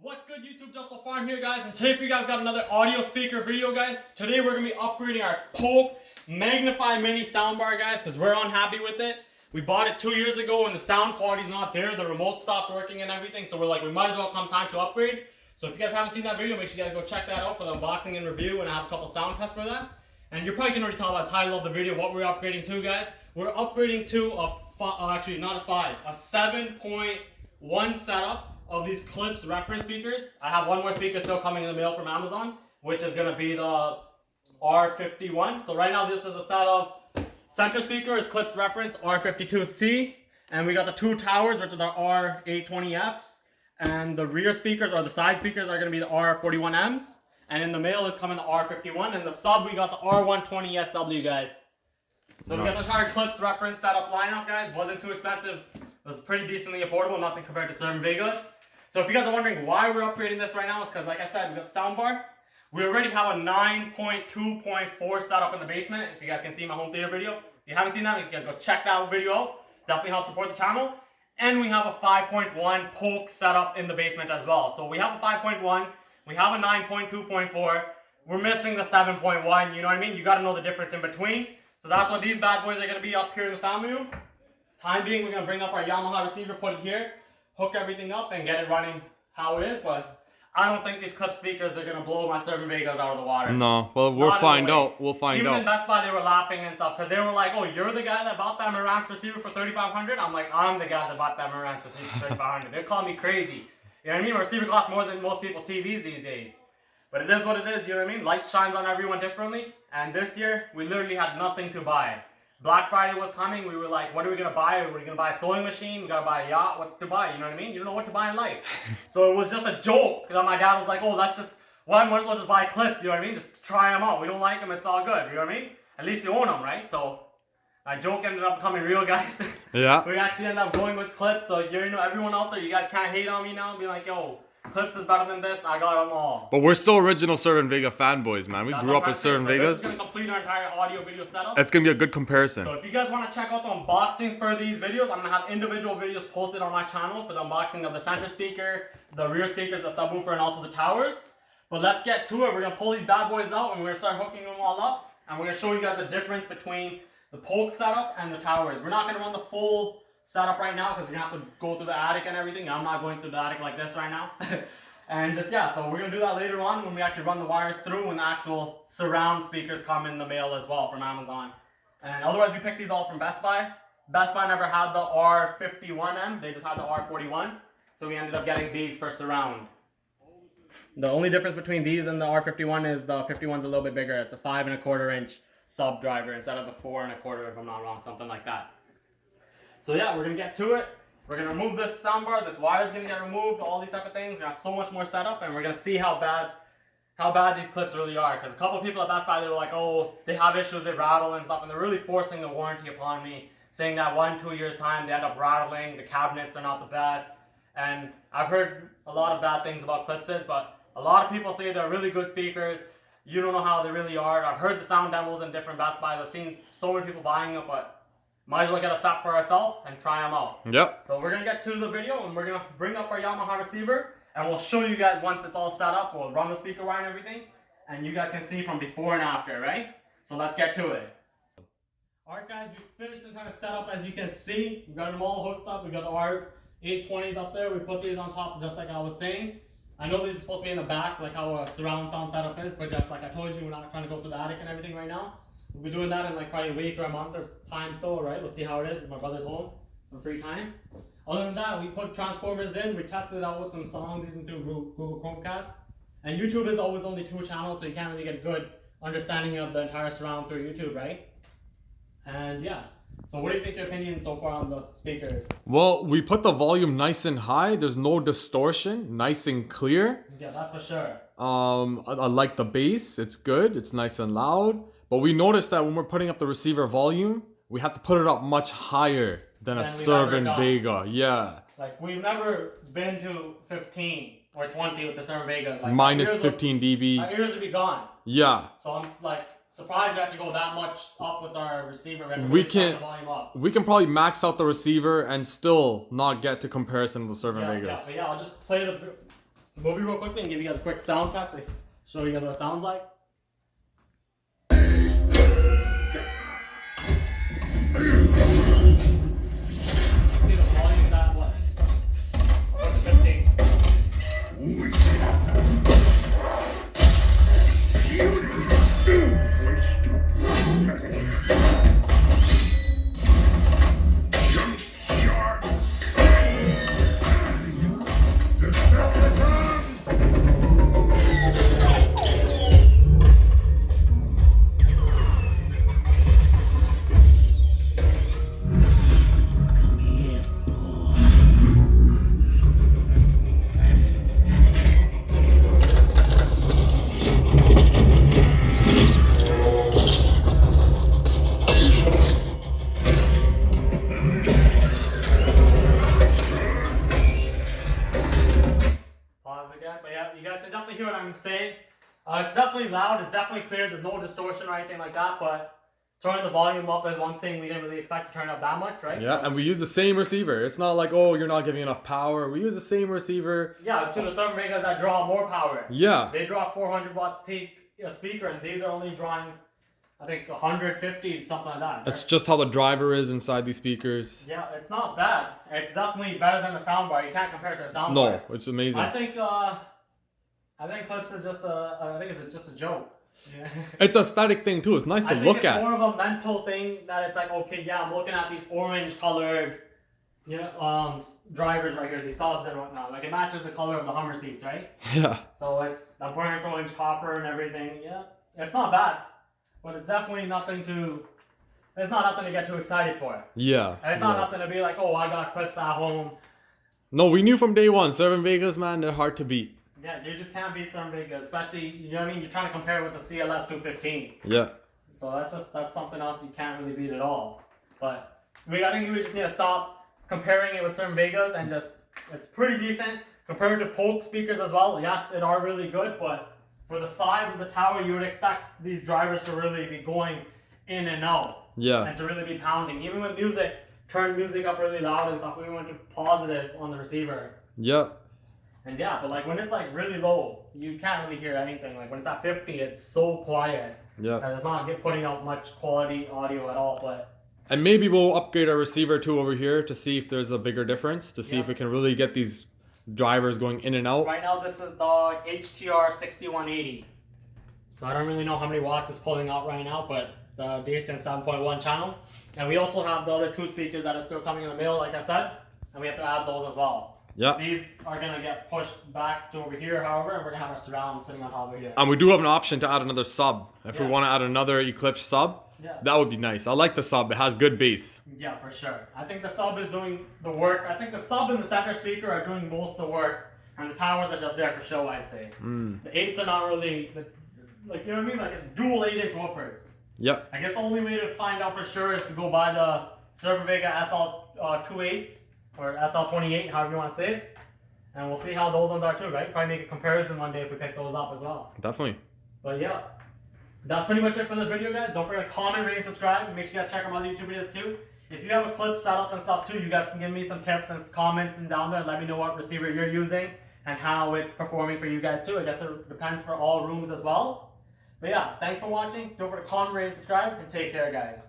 What's good, YouTube? Just a Farm here, guys, and today for you guys got another audio speaker video, guys. Today we're gonna be upgrading our Polk Magnifi Mini soundbar, guys, because we're unhappy with it. We bought it 2 years ago and the sound quality's not there. The remote stopped working and everything, so we're like, we might as well come time to upgrade. So if you guys haven't seen that video, make sure you guys go check that out for the unboxing and review, and I have a couple sound tests for that. And you're probably can already tell by the title of the video what we're upgrading to, guys. We're upgrading to a 7.1 setup of these Klipsch reference speakers. I have one more speaker still coming in the mail from Amazon, which is going to be the R51. So right now this is a set of center speaker is Klipsch reference R52C, and we got the two towers, which are the R820Fs, and the rear speakers or the side speakers are going to be the R41Ms, and in the mail is coming the R51, and the sub we got the R120SW, guys. So we got the entire Klipsch reference setup lineup, guys. Wasn't too expensive. It was pretty decently affordable, nothing compared to certain Vegas. So if you guys are wondering why we're upgrading this right now, it's because, like I said, we got the soundbar. We already have a 9.2.4 setup in the basement. If you guys can see my home theater video. If you haven't seen that, make sure you guys go check that video out. Definitely help support the channel. And we have a 5.1 polk setup in the basement as well. So we have a 5.1, we have a 9.2.4, we're missing the 7.1, you know what I mean? You gotta know the difference in between. So that's what these bad boys are gonna be up here in the family room. Time being, we're gonna bring up our Yamaha receiver, put it here, hook everything up, and get it running how it is. But I don't think these Klipsch speakers are gonna blow my Servant Vegas out of the water. No, well, we'll find out. We'll find out. Even in Best Buy, they were laughing and stuff because they were like, "Oh, you're the guy that bought that Marantz receiver for $3,500." I'm like, "I'm the guy that bought that Marantz receiver for $3,500." They're calling me crazy. You know what I mean? A receiver costs more than most people's TVs these days. But it is what it is. You know what I mean? Light shines on everyone differently. And this year, we literally had nothing to buy. Black Friday was coming. We were like, what are we going to buy? Are we going to buy a sewing machine? We got to buy a yacht? What's to buy? You know what I mean? You don't know what to buy in life. So it was just a joke. Because my dad was like, oh, let's just, well, I might as well just buy Klipsch. You know what I mean? Just try them out. We don't like them. It's all good. You know what I mean? At least you own them, right? So my joke ended up becoming real, guys. Yeah. We actually ended up going with Klipsch. So you know, everyone out there, you guys can't hate on me now and be like, yo, Klipsch is better than this. I got them all. But we're still original Servant Vega fanboys, man. We grew up with Servant Vegas. This is going to complete our entire audio video setup. It's going to be a good comparison. So if you guys want to check out the unboxings for these videos, I'm going to have individual videos posted on my channel for the unboxing of the center speaker, the rear speakers, the subwoofer, and also the towers. But let's get to it. We're going to pull these bad boys out and we're going to start hooking them all up. And we're going to show you guys the difference between the polk setup and the towers. We're not going to run the full setup right now because we're going to have to go through the attic and everything. I'm not going through the attic like this right now. And just, yeah, so we're going to do that later on when we actually run the wires through when the actual surround speakers come in the mail as well from Amazon. And otherwise, we picked these all from Best Buy. Best Buy never had the R51M. They just had the R41. So we ended up getting these for surround. The only difference between these and the R51 is the 51's a little bit bigger. It's a 5 1/4 inch sub driver instead of the 4 1/4, if I'm not wrong, something like that. So yeah, we're going to get to it. We're going to remove this soundbar, this wire is going to get removed, all these type of things. We're going to have so much more setup, and we're going to see how bad these Klipsch really are. Because a couple of people at Best Buy, they were like, oh, they have issues, they rattle and stuff, and they're really forcing the warranty upon me, saying that 1-2 years time, they end up rattling, the cabinets are not the best. And I've heard a lot of bad things about Klipsch's, but a lot of people say they're really good speakers. You don't know how they really are. I've heard the sound demos in different Best Buys. I've seen so many people buying it, but might as well get a set for ourselves and try them out. Yep. So we're going to get to the video and we're going to bring up our Yamaha receiver and we'll show you guys once it's all set up. We'll run the speaker wire and everything and you guys can see from before and after, right? So let's get to it. Alright guys, we finished the entire setup as you can see. We got them all hooked up. We got the R820s up there. We put these on top just like I was saying. I know these are supposed to be in the back like how a surround sound setup is, but just like I told you, we're not trying to go through the attic and everything right now. We'll be doing that in like probably a week or a month or time so, right? We'll see how it is if my brother's home. Some free time. Other than that, we put transformers in. We tested it out with some songs using through Google Chromecast. And YouTube is always only 2 channels, so you can't really get a good understanding of the entire surround through YouTube, right? And yeah. So what do you think your opinion so far on the speakers? Well, we put the volume nice and high. There's no distortion. Nice and clear. Yeah, that's for sure. I like the bass. It's good. It's nice and loud. But we noticed that when we're putting up the receiver volume, we have to put it up much higher than a Servant Vega. Yeah. Like, we've never been to 15 or 20 with the Servant Vegas. Like, minus 15 dB. My ears would be gone. Yeah. So I'm like surprised we have to go that much up with our receiver. We can probably max out the receiver and still not get to comparison of the Servant Vegas. Yeah, but yeah, I'll just play the movie real quickly and give you guys a quick sound test to show you guys what it sounds like. See the volume's at what? Up to 15. But yeah, you guys can definitely hear what I'm saying. It's definitely loud, it's definitely clear, there's no distortion or anything like that, but turning the volume up is one thing we didn't really expect to turn up that much, right? Yeah, and we use the same receiver. It's not like, oh, you're not giving enough power. We use the same receiver. Yeah, to the server makers that draw more power. Yeah. They draw 400 watts peak speaker, and these are only drawing, I think, 150, something like that. That's just how the driver is inside these speakers. Yeah, it's not bad. It's definitely better than the soundbar. You can't compare it to a soundbar. No, it's amazing. I think Klipsch is just it's just a joke. Yeah. It's an aesthetic thing too. It's nice to look at. It's more of a mental thing that it's like, okay, yeah, I'm looking at these orange colored, drivers right here, these subs and whatnot. Like it matches the color of the Hummer seats, right? Yeah. So it's the burnt orange copper and everything. Yeah, it's not bad, but it's definitely nothing to. It's not nothing to get too excited for. Yeah. It's not nothing to be like, oh, I got Klipsch at home. No, we knew from day one, Serving Vegas, man, they're hard to beat. Yeah, you just can't beat some big, especially, you know what I mean? You're trying to compare it with the CLS 215. Yeah. So that's something else you can't really beat at all. But I think we just need to stop comparing it with certain Vegas and just, it's pretty decent. Compared to polk speakers as well, yes, it are really good, but for the size of the tower, you would expect these drivers to really be going in and out. Yeah. And to really be pounding. Even with music, turn music up really loud and stuff, we went to positive on the receiver. Yeah. And yeah, but like when it's like really low, you can't really hear anything. Like when it's at 50, it's so quiet. Yeah. That it's not putting out much quality audio at all. But and maybe we'll upgrade our receiver too over here to see if there's a bigger difference, to see if we can really get these drivers going in and out. Right now, this is the HTR 6180. So I don't really know how many watts it's pulling out right now, but the decent 7.1 channel. And we also have the other two speakers that are still coming in the mail, like I said, and we have to add those as well. Yeah. These are going to get pushed back to over here, however, and we're going to have our surround sitting on top of here. And we do have an option to add another sub. If we want to add another Klipsch sub, that would be nice. I like the sub. It has good bass. Yeah, for sure. I think the sub is doing the work. I think the sub and the center speaker are doing most of the work, and the towers are just there for show, I'd say. The 8s are not really, like, you know what I mean? Like, it's dual 8-inch woofers. Yep. I guess the only way to find out for sure is to go buy the Server Vega SL28s. Or SL28, however you want to say it. And we'll see how those ones are too, right? Probably make a comparison one day if we pick those up as well. Definitely. But yeah, that's pretty much it for this video, guys. Don't forget to comment, rate, and subscribe. Make sure you guys check out my other YouTube videos too. If you have a Klipsch setup and stuff too, you guys can give me some tips and comments and down there and let me know what receiver you're using and how it's performing for you guys too. I guess it depends for all rooms as well. But yeah, thanks for watching. Don't forget to comment, rate, and subscribe, and take care, guys.